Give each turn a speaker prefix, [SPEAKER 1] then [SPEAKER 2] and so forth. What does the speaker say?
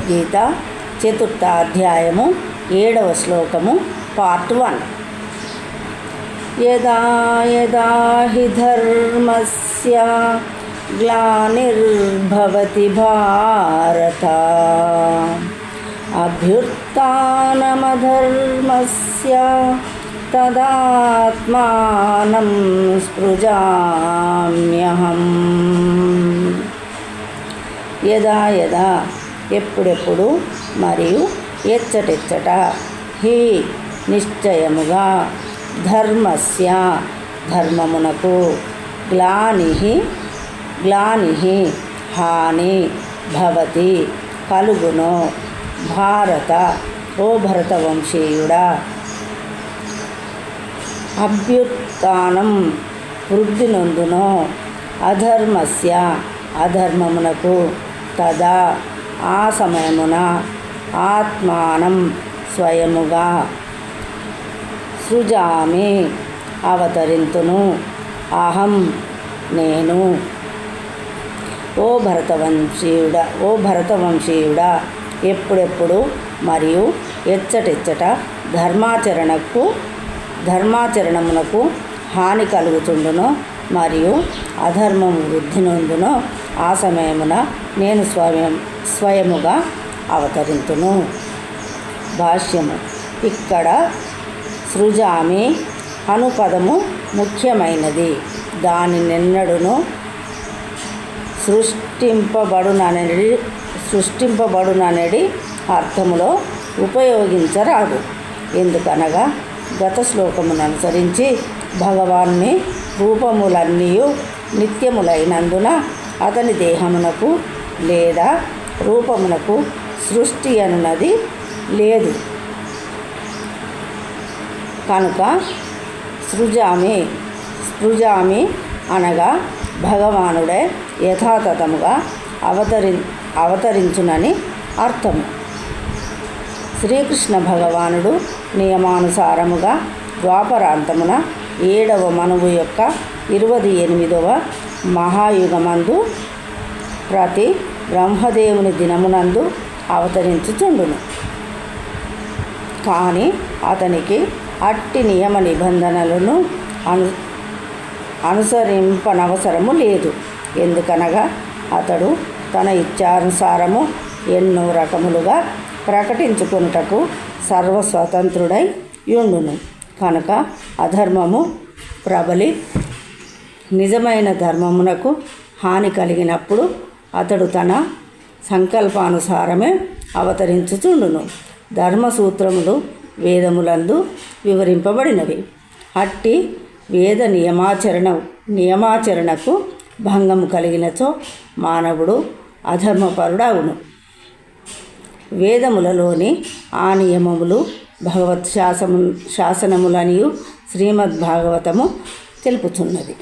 [SPEAKER 1] భగవద్గీత 4వ అధ్యాయము 7వ శ్లోకము పార్ట్ 1. యదా యదా హి ధర్మస్య గ్లానిర్భవతి భారత అభ్యుత్థానమధర్మస్య తదాత్మానం స్పృజామ్యహం. యదా యదా ఎప్పుడెప్పుడు మరియు ఎచ్చటెచ్చట హి నిశ్చయముగా ధర్మస్య ధర్మమునకు గ్లాని హాని భవతి కలుగును భారత ఓ భరతవంశీయుడా. అభ్యుత్థానం వృద్ధి నొందును అధర్మస్య అధర్మమునకు తదా ఆ సమయమున ఆత్మానం స్వయముగా సృజామి అవతరింతును అహం నేను. ఓ భరతవంశీయుడా ఎప్పుడెప్పుడు మరియు ఎచ్చటెచ్చట ధర్మాచరణమునకు హాని కలుగుతుండునో మరియు అధర్మము వృద్ధి నొందునో ఆ సమయమున నేను స్వయముగా అవతరింతును. భాష్యము. ఇక్కడ సృజామి అను పదము ముఖ్యమైనది. దాని నిన్నడును సృష్టింపబడుననేది అర్థములో ఉపయోగించరాదు. ఎందుకనగా గత శ్లోకమును అనుసరించి భగవాన్ని రూపములన్నీ నిత్యములైనందున అతని దేహమునకు లేదా రూపమునకు సృష్టి అనున్నది లేదు. కనుక స్పృజామి అనగా భగవానుడే యథాతథముగా అవతరించునని అర్థము. శ్రీకృష్ణ భగవానుడు నియమానుసారముగా ద్వాపరాంతమున 7వ మనువు యొక్క 28వ మహాయుగమందు ప్రతి బ్రహ్మదేవుని దినమునందు అవతరించుచుండును. కానీ అతనికి అట్టి నియమ నిబంధనలను అనుసరింపనవసరము లేదు. ఎందుకనగా అతడు తన ఇచ్ఛానుసారము ఎన్నో రకములుగా ప్రకటించుకొనుటకు సర్వస్వతంత్రుడై యుండును. కనుక అధర్మము ప్రబలి నిజమైన ధర్మమునకు హాని కలిగినప్పుడు అతడు తన సంకల్పానుసారమే అవతరించుచుండును. ధర్మసూత్రములు వేదములందు వివరింపబడినవి. అట్టి వేద నియమాచరణకు భంగము కలిగినచో మానవుడు అధర్మపరుడవును. వేదములలోని ఆ నియమములు భగవత్ శాసనములనియు శ్రీమద్భాగవతము తెలుపుచున్నది.